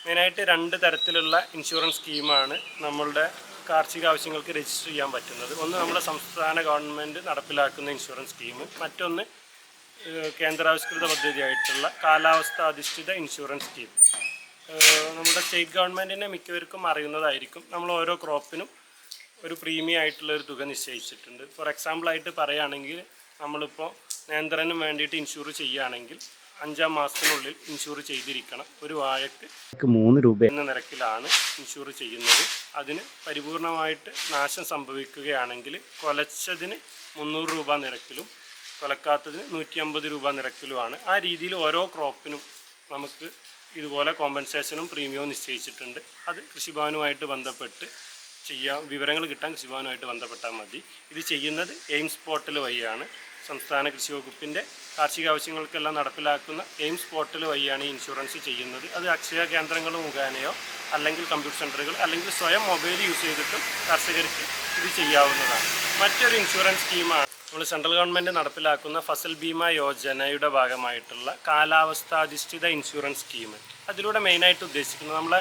മെയിനായിട്ട് 2 തരത്തിലുള്ള ഇൻഷുറൻസ് സ്കീമാണ് നമ്മളുടെ കാർഷിക ആവശ്യങ്ങൾക്ക് രജിസ്റ്റർ ചെയ്യാൻ പറ്റുന്നത്. ഒന്ന് നമ്മുടെ സംസ്ഥാന ഗവൺമെൻറ് നടപ്പിലാക്കുന്ന ഇൻഷുറൻസ് സ്കീം, മറ്റൊന്ന് കേന്ദ്രാവിഷ്കൃത പദ്ധതിയായിട്ടുള്ള കാലാവസ്ഥ അധിഷ്ഠിത ഇൻഷുറൻസ് സ്കീം. നമ്മുടെ സ്റ്റേറ്റ് ഗവൺമെൻറ്റിനെ മിക്കവർക്കും അറിയുന്നതായിരിക്കും. നമ്മൾ ഓരോ ക്രോപ്പിനും ഒരു പ്രീമിയം ആയിട്ടുള്ള ഒരു തുക നിശ്ചയിച്ചിട്ടുണ്ട്. ഫോർ എക്സാമ്പിളായിട്ട് പറയുകയാണെങ്കിൽ നമ്മളിപ്പോൾ നേന്ത്രനും വേണ്ടിയിട്ട് ഇൻഷൂർ ചെയ്യുകയാണെങ്കിൽ 5-ാം മാസത്തിനുള്ളിൽ ഇൻഷൂർ ചെയ്തിരിക്കണം. ഒരു വാഴയ്ക്ക് 3 രൂപ എന്ന നിരക്കിലാണ് ഇൻഷൂർ ചെയ്യുന്നത്. അതിന് പരിപൂർണമായിട്ട് നാശം സംഭവിക്കുകയാണെങ്കിൽ കൊലച്ചതിന് 300 രൂപ നിരക്കിലും കൊലക്കാത്തതിന് 150 രൂപ നിരക്കിലുമാണ്. ആ രീതിയിൽ ഓരോ ക്രോപ്പിനും നമുക്ക് ഇതുപോലെ കോമ്പൻസേഷനും പ്രീമിയവും നിശ്ചയിച്ചിട്ടുണ്ട്. അത് കൃഷിഭവനുമായിട്ട് ബന്ധപ്പെട്ട് ചെയ്യാം. വിവരങ്ങൾ കിട്ടാൻ കൃഷിഭവനുമായിട്ട് ബന്ധപ്പെട്ടാൽ മതി. ഇത് ചെയ്യുന്നത് എയിംസ് പോർട്ടൽ വഴിയാണ്. സംസ്ഥാന കൃഷി വകുപ്പിൻ്റെ കാർഷിക ആവശ്യങ്ങൾക്കെല്ലാം നടപ്പിലാക്കുന്ന എയിംസ് പോർട്ടൽ വഴിയാണ് ഈ ഇൻഷുറൻസ് ചെയ്യുന്നത്. അത് അക്ഷയ കേന്ദ്രങ്ങൾ മുഖേനയോ അല്ലെങ്കിൽ കമ്പ്യൂട്ടർ സെൻ്ററുകൾ അല്ലെങ്കിൽ സ്വയം മൊബൈൽ യൂസ് ചെയ്തിട്ടും കർഷകർക്ക് ഇത് ചെയ്യാവുന്നതാണ്. മറ്റൊരു ഇൻഷുറൻസ് സ്കീമാണ് നമ്മൾ സെൻട്രൽ ഗവൺമെൻറ് നടപ്പിലാക്കുന്ന ഫസൽ ബീമ യോജനയുടെ ഭാഗമായിട്ടുള്ള കാലാവസ്ഥാധിഷ്ഠിത ഇൻഷുറൻസ് സ്കീം. അതിലൂടെ മെയിനായിട്ട് ഉദ്ദേശിക്കുന്നത് നമ്മളെ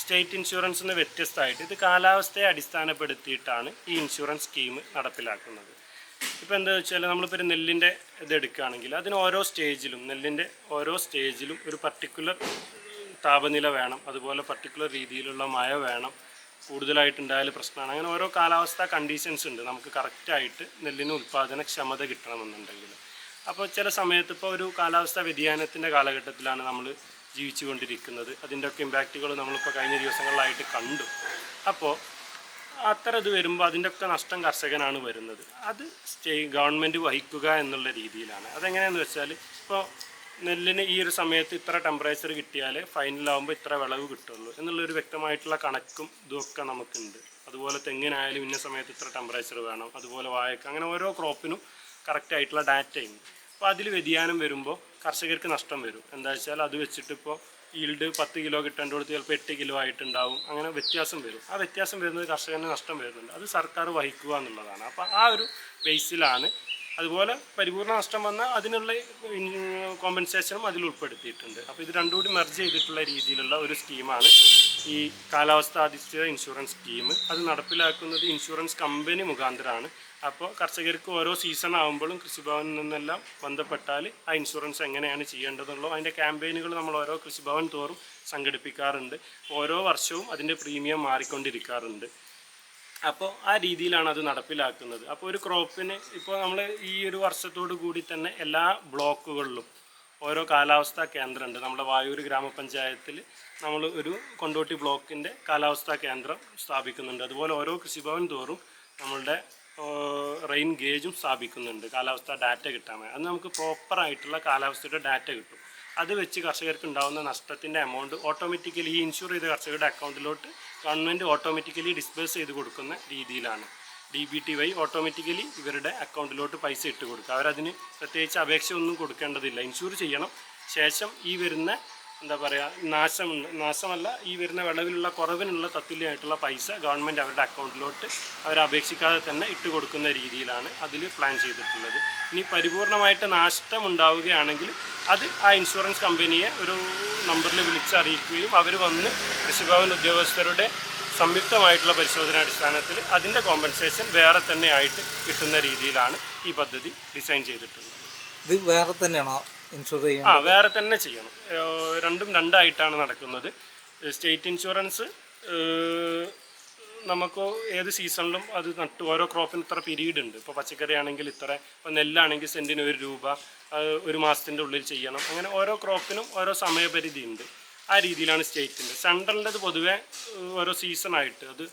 സ്റ്റേറ്റ് ഇൻഷുറൻസിൽ നിന്ന് വ്യത്യസ്തമായിട്ട് ഇത് കാലാവസ്ഥയെ അടിസ്ഥാനപ്പെടുത്തിയിട്ടാണ് ഈ ഇൻഷുറൻസ് സ്കീം നടപ്പിലാക്കുന്നത്. ഇപ്പോൾ എന്താ വെച്ചാൽ നമ്മളിപ്പോൾ ഒരു നെല്ലിൻ്റെ ഇത് എടുക്കുകയാണെങ്കിൽ അതിന് നെല്ലിൻ്റെ ഓരോ സ്റ്റേജിലും ഒരു പർട്ടിക്കുലർ താപനില വേണം, അതുപോലെ പർട്ടിക്കുലർ രീതിയിലുള്ള മഴ വേണം, കൂടുതലായിട്ടുണ്ടായാൽ പ്രശ്നമാണ്. അങ്ങനെ ഓരോ കാലാവസ്ഥ കണ്ടീഷൻസ് ഉണ്ട് നമുക്ക് കറക്റ്റായിട്ട് നെല്ലിന് ഉൽപ്പാദനക്ഷമത കിട്ടണമെന്നുണ്ടെങ്കിൽ. അപ്പോൾ ചില സമയത്ത് ഇപ്പോൾ ഒരു കാലാവസ്ഥ വ്യതിയാനത്തിൻ്റെ കാലഘട്ടത്തിലാണ് നമ്മൾ ജീവിച്ചു കൊണ്ടിരിക്കുന്നത്. അതിൻ്റെയൊക്കെ ഇമ്പാക്റ്റുകൾ നമ്മളിപ്പോൾ കഴിഞ്ഞ ദിവസങ്ങളിലായിട്ട് കണ്ടു. അപ്പോൾ അത്ര ഇത് വരുമ്പോൾ അതിൻ്റെയൊക്കെ നഷ്ടം കർഷകനാണ് വരുന്നത്. അത് ഗവൺമെൻറ് വഹിക്കുക എന്നുള്ള രീതിയിലാണ്. അതെങ്ങനെയാണെന്ന് വെച്ചാൽ ഇപ്പോൾ നെല്ലിന് ഈ ഒരു സമയത്ത് ഇത്ര ടെമ്പറേച്ചർ കിട്ടിയാലേ ഫൈനലാകുമ്പോൾ ഇത്ര വിളവ് കിട്ടുള്ളൂ എന്നുള്ളൊരു വ്യക്തമായിട്ടുള്ള കണക്കും ഇതൊക്കെ നമുക്കുണ്ട്. അതുപോലെ തെങ്ങിനായാലും ഇന്ന സമയത്ത് ഇത്ര ടെമ്പറേച്ചർ വേണം, അതുപോലെ വാഴയ്ക്ക്, അങ്ങനെ ഓരോ ക്രോപ്പിനും കറക്റ്റായിട്ടുള്ള ഡാറ്റയുണ്ട്. അപ്പോൾ അതിൽ വ്യതിയാനം വരുമ്പോൾ കർഷകർക്ക് നഷ്ടം വരും. എന്താ വെച്ചാൽ അത് വെച്ചിട്ടിപ്പോൾ ഈൽഡ് 10 കിലോ കിട്ടേണ്ടടുത്ത് ചിലപ്പോൾ 8 കിലോ ആയിട്ടുണ്ടാവും. അങ്ങനെ വ്യത്യാസം വരും. ആ വ്യത്യാസം വരുന്നത് കർഷകന് നഷ്ടം വരുന്നുണ്ട്. അത് സർക്കാർ വഹിക്കുക എന്നുള്ളതാണ്. അപ്പോൾ ആ ഒരു ബേസിലാണ്. അതുപോലെ പരിപൂർണ്ണ നഷ്ടം വന്നാൽ അതിനുള്ള കോമ്പൻസേഷനും അതിൽ ഉൾപ്പെടുത്തിയിട്ടുണ്ട്. അപ്പോൾ ഇത് രണ്ടും കൂടി മെർജ് ചെയ്തിട്ടുള്ള രീതിയിലുള്ള ഒരു സ്കീമാണ് ഈ കാലാവസ്ഥ അധിഷ്ഠിത ഇൻഷുറൻസ് സ്കീം. അത് നടപ്പിലാക്കുന്നത് ഇൻഷുറൻസ് കമ്പനി മുഖാന്തരമാണ്. അപ്പോൾ കർഷകർക്ക് ഓരോ സീസൺ ആകുമ്പോഴും കൃഷിഭവനിൽ നിന്നെല്ലാം ബന്ധപ്പെട്ടാൽ ആ ഇൻഷുറൻസ് എങ്ങനെയാണ് ചെയ്യേണ്ടതുള്ളൂ. അതിൻ്റെ ക്യാമ്പയിനുകൾ നമ്മൾ ഓരോ കൃഷിഭവൻ തോറും സംഘടിപ്പിക്കാറുണ്ട്. ഓരോ വർഷവും അതിൻ്റെ പ്രീമിയം മാറിക്കൊണ്ടിരിക്കാറുണ്ട്. അപ്പോൾ ആ രീതിയിലാണ് അത് നടപ്പിലാക്കുന്നത്. അപ്പോൾ ഒരു ക്രോപ്പിന് ഇപ്പോൾ നമ്മൾ ഈ ഒരു വർഷത്തോടു കൂടി തന്നെ എല്ലാ ബ്ലോക്കുകളിലും ഓരോ കാലാവസ്ഥാ കേന്ദ്രമുണ്ട്. നമ്മുടെ വായൂർ ഗ്രാമപഞ്ചായത്തിൽ നമ്മൾ ഒരു കൊണ്ടോട്ടി ബ്ലോക്കിൻ്റെ കാലാവസ്ഥാ കേന്ദ്രം സ്ഥാപിക്കുന്നുണ്ട്. അതുപോലെ ഓരോ കൃഷിഭവൻ തോറും നമ്മളുടെ റെയിൻ ഗേജും സ്ഥാപിക്കുന്നുണ്ട് കാലാവസ്ഥ ഡാറ്റ കിട്ടാൻ വേണ്ടി. അത് നമുക്ക് പ്രോപ്പറായിട്ടുള്ള കാലാവസ്ഥയുടെ ഡാറ്റ കിട്ടും. അത് വെച്ച് കർഷകർക്ക് ഉണ്ടാകുന്ന നഷ്ടത്തിൻ്റെ എമൗണ്ട് ഓട്ടോമാറ്റിക്കലി ഈ ഇൻഷുർ ചെയ്ത കർഷകരുടെ അക്കൗണ്ടിലോട്ട് ഗവൺമെൻറ് ഓട്ടോമാറ്റിക്കലി ഡിസ്ബേഴ്സ് ചെയ്ത് കൊടുക്കുന്ന രീതിയിലാണ്. DBT വഴി ഓട്ടോമാറ്റിക്കലി ഇവരുടെ അക്കൗണ്ടിലോട്ട് പൈസ ഇട്ട് കൊടുക്കുക. അവരതിന് പ്രത്യേകിച്ച് അപേക്ഷ ഒന്നും കൊടുക്കേണ്ടതില്ല. ഇൻഷുർ ചെയ്യണം. ശേഷം ഈ വരുന്ന എന്താ പറയുക നാശമല്ല ഈ വരുന്ന വിളവിലുള്ള കുറവിനുള്ള തത്തുല്യമായിട്ടുള്ള പൈസ ഗവൺമെൻറ് അവരുടെ അക്കൗണ്ടിലോട്ട് അവരപേക്ഷിക്കാതെ തന്നെ ഇട്ട് കൊടുക്കുന്ന രീതിയിലാണ് അതിൽ പ്ലാൻ ചെയ്തിട്ടുള്ളത്. ഇനി പരിപൂർണമായിട്ട് നഷ്ടം ഉണ്ടാവുകയാണെങ്കിൽ അത് ആ ഇൻഷുറൻസ് കമ്പനിയെ ഒരു നമ്പറിൽ വിളിച്ചറിയിക്കുകയും അവർ വന്ന് കൃഷിഭവൻ ഉദ്യോഗസ്ഥരുടെ സംയുക്തമായിട്ടുള്ള പരിശോധനാടിസ്ഥാനത്തിൽ അതിൻ്റെ കോമ്പൻസേഷൻ വേറെ തന്നെ ആയിട്ട് കിട്ടുന്ന രീതിയിലാണ് ഈ പദ്ധതി ഡിസൈൻ ചെയ്തിട്ടുള്ളത്. ഇത് വേറെ തന്നെയാണോ ഇൻഷുർ ചെയ്യണം? വേറെ തന്നെ ചെയ്യണം. രണ്ടും രണ്ടായിട്ടാണ് നടക്കുന്നത്. സ്റ്റേറ്റ് ഇൻഷുറൻസ് നമുക്ക് ഏത് സീസണിലും അത് നട്ട് ഓരോ ക്രോപ്പിന് ഇത്ര പീരീഡ് ഉണ്ട്. ഇപ്പോൾ പച്ചക്കറി ആണെങ്കിൽ ഇത്ര, ഇപ്പോൾ നെല്ലാണെങ്കിൽ സെൻറ്റിന് 1 രൂപ, ഒരു മാസത്തിൻ്റെ ഉള്ളിൽ ചെയ്യണം. അങ്ങനെ ഓരോ ക്രോപ്പിനും ഓരോ സമയപരിധി ഉണ്ട്. ആ രീതിയിലാണ് സ്റ്റേറ്റിൻ്റെ. സെൻട്രലിൻ്റെത് പൊതുവേ ഓരോ സീസണായിട്ട് അത്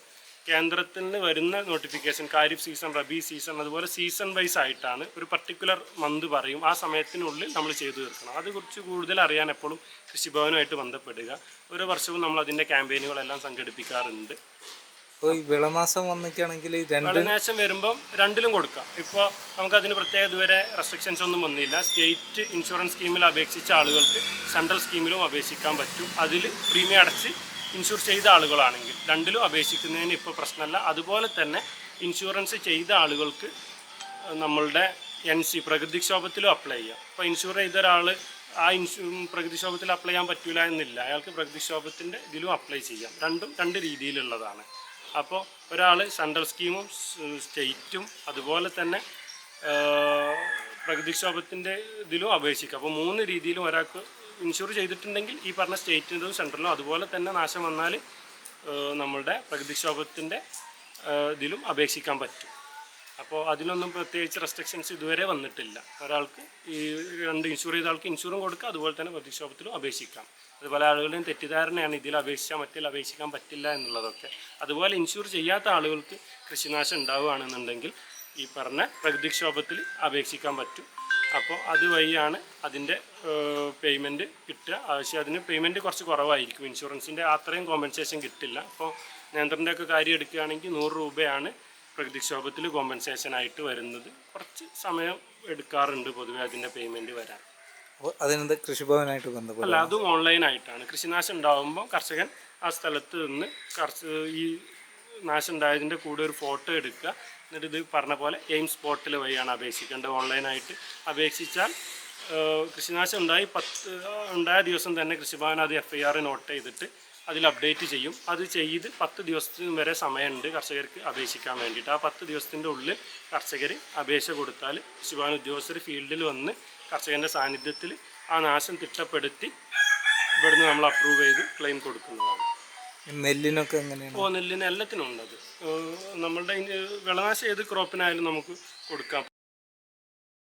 കേന്ദ്രത്തിൽ നിന്ന് വരുന്ന നോട്ടിഫിക്കേഷൻ ഖാരിഫ് സീസൺ, റബി സീസൺ, അതുപോലെ സീസൺ വൈസ് ആയിട്ടാണ് ഒരു പർട്ടിക്കുലർ മന്ത് പറയും. ആ സമയത്തിനുള്ളിൽ നമ്മൾ ചെയ്തു തീർക്കണം. അതേക്കുറിച്ച് കൂടുതൽ അറിയാൻ എപ്പോഴും കൃഷിഭവനുമായിട്ട് ബന്ധപ്പെടുക. ഓരോ വർഷവും നമ്മൾ അതിൻ്റെ ക്യാമ്പയിനുകളെല്ലാം സംഘടിപ്പിക്കാറുണ്ട്. ഇപ്പോൾ ഈ വിളനാശം വന്നിട്ടാണെങ്കിൽ വിളനാശം വരുമ്പം രണ്ടിലും കൊടുക്കാം. ഇപ്പോൾ നമുക്കതിന് പ്രത്യേക ഇതുവരെ റെസ്ട്രിക്ഷൻസ് ഒന്നും വന്നില്ല. സ്റ്റേറ്റ് ഇൻഷുറൻസ് സ്കീമിൽ അപേക്ഷിച്ച ആളുകൾക്ക് സെൻട്രൽ സ്കീമിലും അപേക്ഷിക്കാൻ പറ്റും. അതിൽ പ്രീമിയം അടച്ച് ഇൻഷുർ ചെയ്ത ആളുകളാണെങ്കിൽ രണ്ടിലും അപേക്ഷിക്കുന്നതിന് ഇപ്പോൾ പ്രശ്നമല്ല. അതുപോലെ തന്നെ ഇൻഷുറൻസ് ചെയ്ത ആളുകൾക്ക് നമ്മളുടെ NC പ്രകൃതിക്ഷോഭത്തിലും അപ്ലൈ ചെയ്യാം. ഇപ്പോൾ ഇൻഷുർ ചെയ്ത ഒരാൾ ആ പ്രകൃതിക്ഷോഭത്തിൽ അപ്ലൈ ചെയ്യാൻ പറ്റൂല എന്നില്ല. അയാൾക്ക് പ്രകൃതിക്ഷോഭത്തിൻ്റെ ഇതിലും അപ്ലൈ ചെയ്യാം. രണ്ടും രണ്ട് രീതിയിലുള്ളതാണ്. അപ്പോൾ ഒരാൾ സെൻട്രൽ സ്കീമും സ്റ്റേറ്റും അതുപോലെ തന്നെ പ്രകൃതിക്ഷോഭത്തിൻ്റെ ഇതിലും അപേക്ഷിക്കാം. അപ്പോൾ 3 രീതിയിലും ഒരാൾക്ക് ഇൻഷുർ ചെയ്തിട്ടുണ്ടെങ്കിൽ ഈ പറഞ്ഞ സ്റ്റേറ്റിൻ്റെതും സെൻട്രലും അതുപോലെ തന്നെ നാശം വന്നാൽ നമ്മളുടെ പ്രകൃതിക്ഷോഭത്തിൻ്റെ ഇതിലും അപേക്ഷിക്കാൻ പറ്റും. അപ്പോൾ അതിനൊന്നും പ്രത്യേകിച്ച് റെസ്ട്രിക്ഷൻസ് ഇതുവരെ വന്നിട്ടില്ല. ഒരാൾക്ക് ഈ 2 ഇൻഷുർ ചെയ്ത ആൾക്ക് ഇൻഷുറും കൊടുക്കുക, അതുപോലെ തന്നെ പ്രകൃതിക്ഷോഭത്തിലും അപേക്ഷിക്കാം. അത് പല ആളുകളുടെയും തെറ്റിദ്ധാരണയാണ് ഇതിൽ അപേക്ഷിച്ചാൽ മറ്റിൽ അപേക്ഷിക്കാൻ പറ്റില്ല എന്നുള്ളതൊക്കെ. അതുപോലെ ഇൻഷുർ ചെയ്യാത്ത ആളുകൾക്ക് കൃഷിനാശം ഉണ്ടാവുകയാണെന്നുണ്ടെങ്കിൽ ഈ പറഞ്ഞ പ്രകൃതിക്ഷോഭത്തിൽ അപേക്ഷിക്കാൻ പറ്റും. അപ്പോൾ അതുവഴിയാണ് അതിൻ്റെ പേയ്മെൻറ്റ് കിട്ടുക. ആവശ്യം അതിന് പേയ്മെൻറ്റ് കുറച്ച് കുറവായിരിക്കും. ഇൻഷുറൻസിൻ്റെ അത്രയും കോമ്പൻസേഷൻ കിട്ടില്ല. അപ്പോൾ നേന്ത്രൻ്റെ ഒക്കെ കാര്യം എടുക്കുകയാണെങ്കിൽ 100 രൂപയാണ് പ്രകൃതിക്ഷോഭത്തിൽ കോമ്പൻസേഷനായിട്ട് വരുന്നത്. കുറച്ച് സമയം എടുക്കാറുണ്ട് പൊതുവെ അതിൻ്റെ പേയ്മെൻറ്റ് വരാൻ. അപ്പോൾ അതിനെന്ത് കൃഷിഭവനായിട്ട് ബന്ധപ്പെട്ട? അല്ല, അതും ഓൺലൈനായിട്ടാണ്. കൃഷിനാശം ഉണ്ടാകുമ്പോൾ കർഷകൻ ആ സ്ഥലത്ത് നിന്ന് ഈ നാശം ഉണ്ടായതിൻ്റെ കൂടെ ഒരു ഫോട്ടോ എടുക്കുക. എന്നിട്ട് ഇത് പറഞ്ഞ പോലെ എയിംസ് പോർട്ടൽ വഴിയാണ് അപേക്ഷിക്കേണ്ടത്. ഓൺലൈനായിട്ട് അപേക്ഷിച്ചാൽ കൃഷിനാശം ഉണ്ടായ ദിവസം തന്നെ കൃഷിഭവൻ അത് FIR നോട്ട് ചെയ്തിട്ട് അതിൽ അപ്ഡേറ്റ് ചെയ്യും. അത് ചെയ്ത് 10 ദിവസത്തിന് വരെ സമയമുണ്ട് കർഷകർക്ക് അപേക്ഷിക്കാൻ വേണ്ടിയിട്ട്. ആ 10 ദിവസത്തിൻ്റെ ഉള്ളിൽ കർഷകർ അപേക്ഷ കൊടുത്താൽ കൃഷിഭവൻ ഉദ്യോഗസ്ഥർ ഫീൽഡിൽ വന്ന് കർഷകൻ്റെ സാന്നിധ്യത്തിൽ ആ നാശം തിട്ടപ്പെടുത്തി ഇവിടുന്ന് നമ്മൾ അപ്രൂവ് ചെയ്ത് ക്ലെയിം കൊടുക്കുന്നതാണ്. നെല്ലിനൊക്കെ എങ്ങനെയാണ്? നെല്ലിന് എല്ലാത്തിനും ഉണ്ടത്. നമ്മളുടെ വിളനാശം ഏത് ക്രോപ്പിനായാലും നമുക്ക് കൊടുക്കാം.